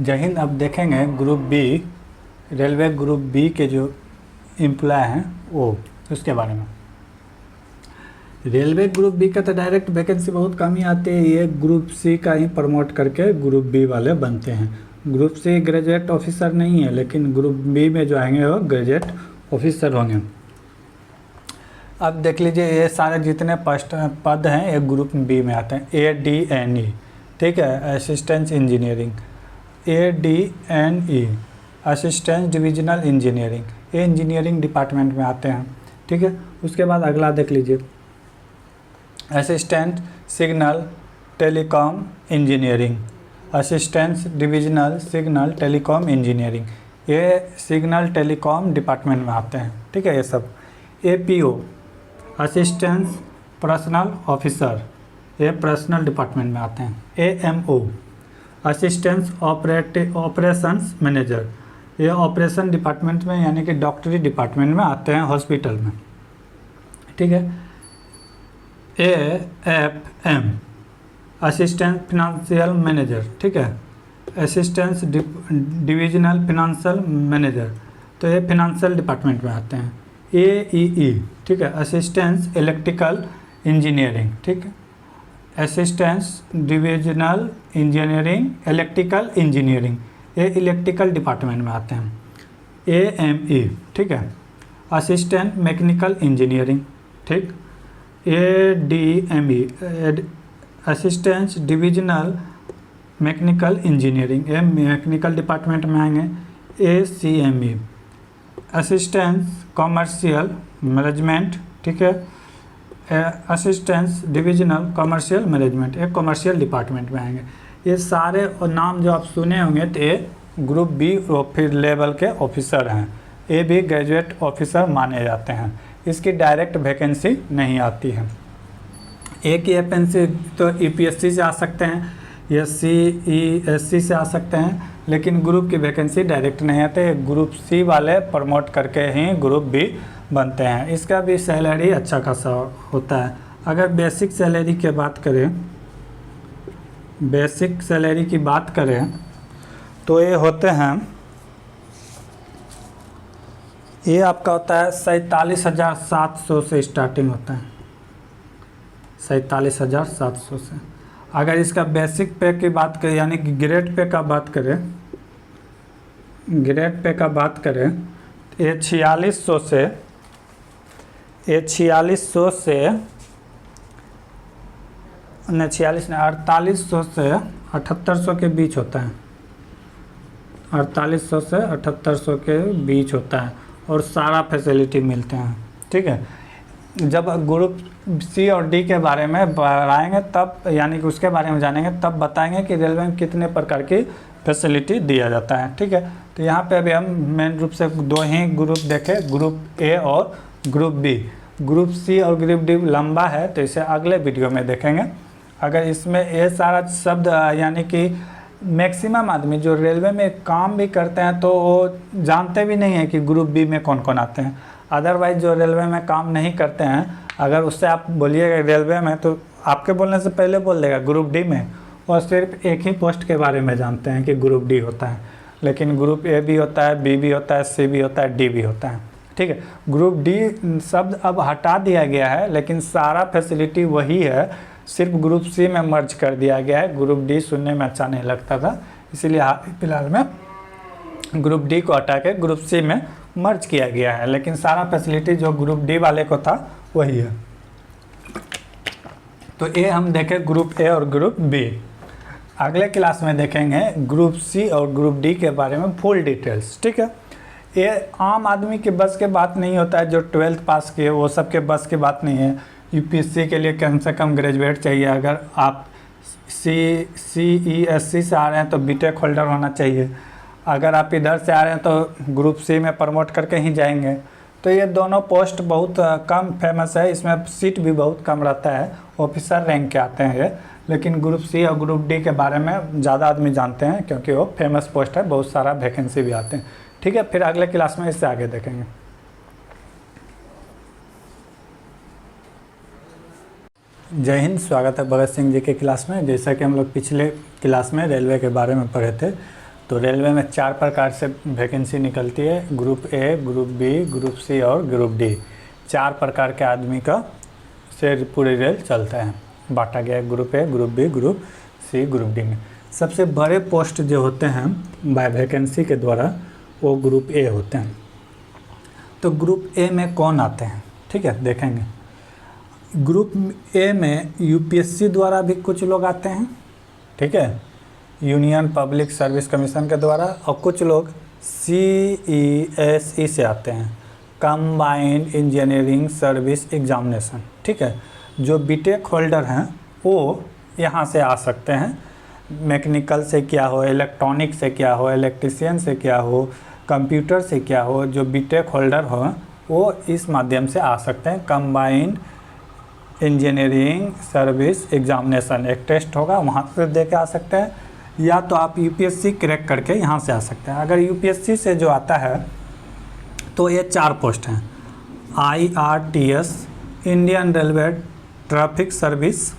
जय हिंद। अब देखेंगे group B, railway group B के जो एम्प्लॉय हैं वो, उसके बारे में। रेलवे ग्रुप बी का तो डायरेक्ट वैकेंसी बहुत कम ही आती है, ये ग्रुप सी का ही प्रमोट करके ग्रुप बी वाले बनते हैं। ग्रुप सी ग्रेजुएट ऑफिसर नहीं है, लेकिन ग्रुप बी में जो आएंगे वो ग्रेजुएट ऑफिसर होंगे। अब देख लीजिए, ये सारे जितने पद हैं ये ग्रुप बी में आते हैं। ADNE, ठीक है, assistant engineering. ADNE assistant divisional engineering, ये इंजीनियरिंग डिपार्टमेंट में आते हैं, ठीक है। उसके बाद अगला देख लीजिए, assistant signal telecom engineering, assistant divisional signal telecom engineering, ये सिग्नल टेलीकॉम डिपार्टमेंट में आते हैं, ठीक है। ये सब APO असिस्टेंट पर्सनल ऑफिसर, ये पर्सनल डिपार्टमेंट में आते हैं। AMO असिस्टेंट ऑपरेशंस मैनेजर, ये ऑपरेशन डिपार्टमेंट में यानी कि डॉक्टरी डिपार्टमेंट में आते हैं, हॉस्पिटल में, ठीक है। AFM असिस्टेंट फिनेंशियल मैनेजर, ठीक है, असिस्टेंट डिविजनल फिनेंशियल मैनेजर, तो ये फिनेंशियल डिपार्टमेंट में आते हैं। AEE, ठीक है, असिस्टेंट इलेक्ट्रिकल इंजीनियरिंग, ठीक है, assistant divisional engineering electrical engineering, ये इलेक्ट्रिकल डिपार्टमेंट में आते हैं। AME, ठीक है, असिस्टेंट मैकेनिकल इंजीनियरिंग, ठीक। ADME assistant divisional mechanical engineering, ये मैकेनिकल डिपार्टमेंट में आएंगे। ACME असिस्टेंट कॉमर्शियल मैनेजमेंट, ठीक है, असिस्टेंट डिविजनल कॉमर्शियल मैनेजमेंट, ये कॉमर्शियल डिपार्टमेंट में आएंगे। ये सारे नाम जो आप सुने होंगे तो ये ग्रुप बी फिर लेवल के ऑफिसर हैं, ये भी ग्रेजुएट ऑफिसर माने जाते हैं। इसकी डायरेक्ट वैकेंसी नहीं आती है। एक ही वैकेंसी तो EPSC से आ सकते हैं, SC ESC से आ सकते हैं, लेकिन ग्रुप की वैकेंसी डायरेक्ट नहीं आते। ग्रुप सी वाले प्रमोट करके ही ग्रुप बी बनते हैं। इसका भी सैलरी अच्छा खासा होता है। अगर बेसिक सैलरी की बात करें, बेसिक सैलरी की बात करें तो ये होते हैं, ये आपका होता है 47,700 से स्टार्टिंग होता है, 47,700 से। अगर इसका बेसिक पे की बात करें यानी कि ग्रेड पे का बात करें, ग्रेड पे का बात करें तो ये 4600 से, ये 4600 से नहीं 46 नहीं 4800 से 7800 के बीच होता है, 4800 से 7800 के बीच होता है, और सारा फैसिलिटी मिलते हैं, ठीक है। जब ग्रुप सी और डी के बारे में बढ़ाएंगे तब, यानी कि उसके बारे में जानेंगे तब बताएंगे कि रेलवे में कितने प्रकार की फैसिलिटी दिया जाता है, ठीक है। तो यहाँ पे अभी हम मेन रूप से दो ही ग्रुप देखे, ग्रुप ए और ग्रुप बी। ग्रुप सी और ग्रुप डी लंबा है तो इसे अगले वीडियो में देखेंगे। अगर इसमें ये सारा शब्द यानी कि मैक्सिमम आदमी जो रेलवे में काम भी करते हैं तो वो जानते भी नहीं हैं कि ग्रुप बी में कौन कौन आते हैं। अदरवाइज जो रेलवे में काम नहीं करते हैं, अगर उससे आप बोलिएगा रेलवे में तो आपके बोलने से पहले बोल देगा ग्रुप डी में, और सिर्फ एक ही पोस्ट के बारे में जानते हैं कि ग्रुप डी होता है। लेकिन ग्रुप ए भी होता है, बी भी होता है, सी भी होता है, डी भी होता है, ठीक है। ग्रुप डी शब्द अब हटा दिया गया है, लेकिन सारा फैसिलिटी वही है, सिर्फ ग्रुप सी में मर्ज कर दिया गया है। ग्रुप डी सुनने में अच्छा नहीं लगता था, इसीलिए फिलहाल में ग्रुप डी को हटा के ग्रुप सी में मर्ज किया गया है, लेकिन सारा फैसिलिटी जो ग्रुप डी वाले को था वही है। तो ये हम देखें ग्रुप ए और ग्रुप बी। अगले क्लास में देखेंगे ग्रुप सी और ग्रुप डी के बारे में फुल डिटेल्स, ठीक है। ये आम आदमी के बस के बात नहीं होता है, जो 12th पास किए वो सब के बस की बात नहीं है। UPSC के लिए कम से कम ग्रेजुएट चाहिए। अगर आप CESC से आ रहे हैं तो BTech होल्डर होना चाहिए। अगर आप इधर से आ रहे हैं तो ग्रुप सी में प्रमोट करके ही जाएंगे। तो ये दोनों पोस्ट बहुत कम फेमस है, इसमें सीट भी बहुत कम रहता है, ऑफिसर रैंक के आते हैं ये। लेकिन ग्रुप सी और ग्रुप डी के बारे में ज़्यादा आदमी जानते हैं क्योंकि वो फेमस पोस्ट है, बहुत सारा वैकेंसी भी आते हैं, ठीक है। फिर अगले क्लास में इससे आगे देखेंगे। जय हिंद, स्वागत है भगत सिंह जी के क्लास में। जैसा कि हम लोग पिछले क्लास में रेलवे के बारे में पढ़े थे, तो रेलवे में 4 प्रकार से वैकेंसी निकलती है, group A, group B, group C और ग्रुप डी। 4 प्रकार के आदमी का से पूरी रेल चलता है, बांटा गया है group A, group B, group C, group D में। सबसे बड़े पोस्ट जो होते हैं बाय वैकेंसी के द्वारा वो ग्रुप ए होते हैं। तो ग्रुप ए में कौन आते हैं, ठीक है, देखेंगे। ग्रुप ए में यूपीएससी द्वारा भी कुछ लोग आते हैं, ठीक है, यूनियन पब्लिक सर्विस कमीशन के द्वारा, और कुछ लोग CESE से आते हैं, कंबाइंड इंजीनियरिंग सर्विस एग्जामिनेशन, ठीक है। जो बीटेक होल्डर हैं वो यहाँ से आ सकते हैं, मैकेनिकल से क्या हो, इलेक्ट्रॉनिक से क्या हो, इलेक्ट्रिशियन से क्या हो, कंप्यूटर से क्या हो, जो बीटेक होल्डर हो वो इस माध्यम से आ सकते हैं। कंबाइंड इंजीनियरिंग सर्विस एग्जामिनेशन एक टेस्ट होगा, वहाँ से दे के आ सकते हैं, या तो आप यूपीएससी क्रैक करके यहाँ से आ सकते हैं। अगर यूपीएससी से जो आता है तो ये 4 पोस्ट हैं, IRTS Indian railway traffic service,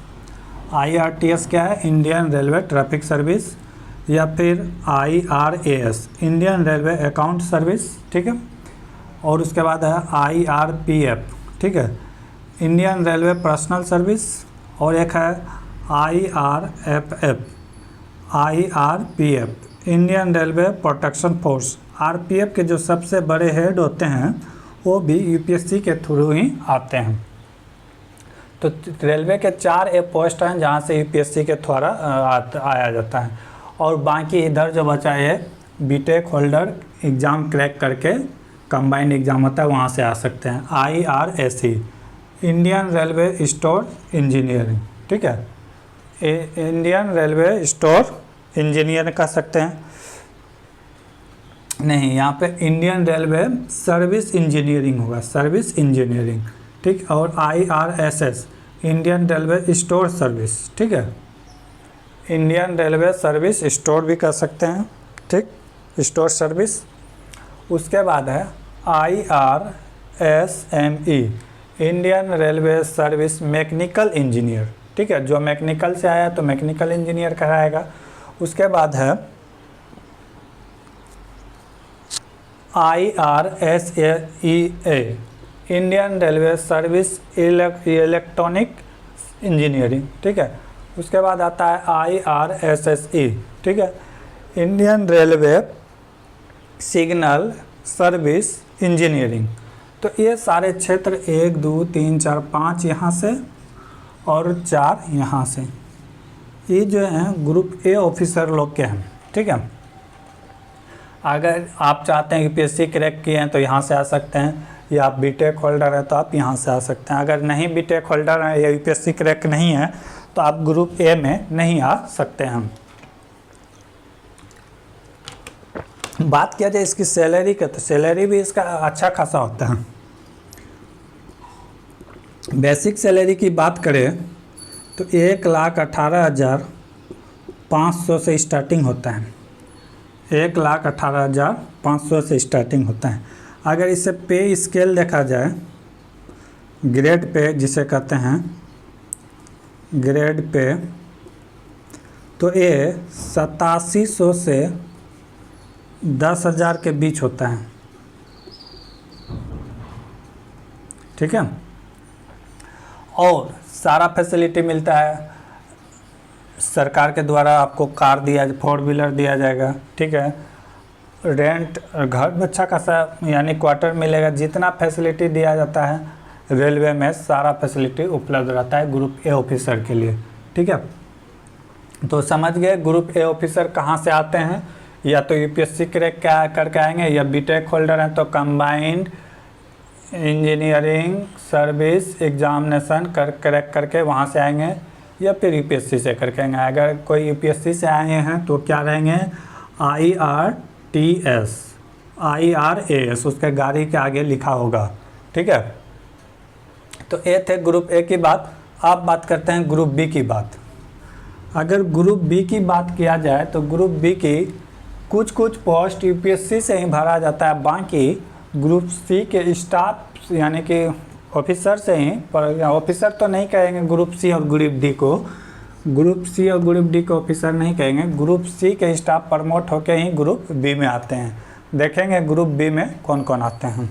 IRTS क्या है, इंडियन रेलवे ट्रैफिक सर्विस, या फिर IRAS Indian railway account service, ठीक है, और उसके बाद है IRPF, ठीक है, इंडियन रेलवे पर्सनल सर्विस, और एक है IRPF Indian railway protection force. RPF के जो सबसे बड़े हेड होते हैं वो भी यूपीएससी के थ्रू ही आते हैं। तो रेलवे के 4 पोस्ट हैं जहाँ से यूपीएससी के द्वारा आया जाता है, और बाकी इधर जो बचा है बीटेक होल्डर एग्ज़ाम क्रैक करके कंबाइंड एग्ज़ाम होता है वहाँ से आ सकते हैं। IRAC Indian railway store engineering, ठीक है, इंडियन रेलवे स्टोर इंजीनियर कह सकते हैं, नहीं यहाँ पे इंडियन रेलवे सर्विस इंजीनियरिंग होगा, सर्विस इंजीनियरिंग, ठीक, और IRSS Indian railway store service, ठीक है, इंडियन रेलवे सर्विस स्टोर भी कर सकते हैं, ठीक, स्टोर सर्विस। उसके बाद है IRSME Indian railway service mechanical engineer, ठीक है, जो मैकेनिकल से आया तो मैकेनिकल इंजीनियर कराएगा। उसके बाद है IRSEA Indian railway service electronic engineering, ठीक है। उसके बाद आता है IRSSE, ठीक है, Indian railway signal service engineering. तो ये सारे क्षेत्र 1 2 3 4 5 यहाँ से और 4 यहाँ से, ये जो हैं ग्रुप ए ऑफिसर लोग के हैं, ठीक है। अगर आप चाहते हैं यूपीएससी क्रैक किए हैं तो यहाँ से आ सकते हैं, या आप बीटेक होल्डर है तो आप यहाँ से आ सकते हैं। अगर नहीं बीटेक होल्डर है या यूपीएससी क्रैक नहीं है तो आप ग्रुप ए में नहीं आ सकते हैं। बात किया जाए इसकी सैलरी का, तो सैलरी भी इसका अच्छा खासा होता है। बेसिक सैलरी की बात करें तो 1,18,500 से स्टार्टिंग होता है, 1,18,500 से स्टार्टिंग होता है। अगर इसे पे स्केल देखा जाए, ग्रेड पे जिसे कहते हैं ग्रेड पे, तो ये 8700 से 10,000 के बीच होता है, ठीक है। और सारा फैसिलिटी मिलता है सरकार के द्वारा, आपको कार दिया, 4 व्हीलर दिया जाएगा, ठीक है, रेंट घर में अच्छा खासा यानी क्वार्टर मिलेगा। जितना फैसिलिटी दिया जाता है रेलवे में सारा फैसिलिटी उपलब्ध रहता है ग्रुप ए ऑफिसर के लिए, ठीक है। तो समझ गए ग्रुप ए ऑफिसर कहाँ से आते हैं, या तो यूपीएससी क्रैक करके आएंगे, या बीटेक होल्डर हैं तो combined engineering service examination crack करके वहाँ से आएंगे, या फिर यूपीएससी से करके आएंगे। अगर कोई यूपीएससी से आए हैं तो क्या रहेंगे, IRTS IRAS उसके गाड़ी के आगे लिखा होगा, ठीक है। तो ये थे ग्रुप ए की बात। अब बात करते हैं ग्रुप बी की बात। अगर ग्रुप बी की बात किया जाए तो ग्रुप बी की कुछ पोस्ट यूपीएससी से ही भरा जाता है, बाकी ग्रुप सी के स्टाफ यानी कि ऑफिसर से ही, पर ऑफिसर तो नहीं कहेंगे ग्रुप सी और ग्रुप डी को, ग्रुप सी और ग्रुप डी के ऑफिसर नहीं कहेंगे, ग्रुप सी के स्टाफ प्रमोट होके ही ग्रुप बी में आते हैं। देखेंगे ग्रुप बी में कौन कौन आते हैं।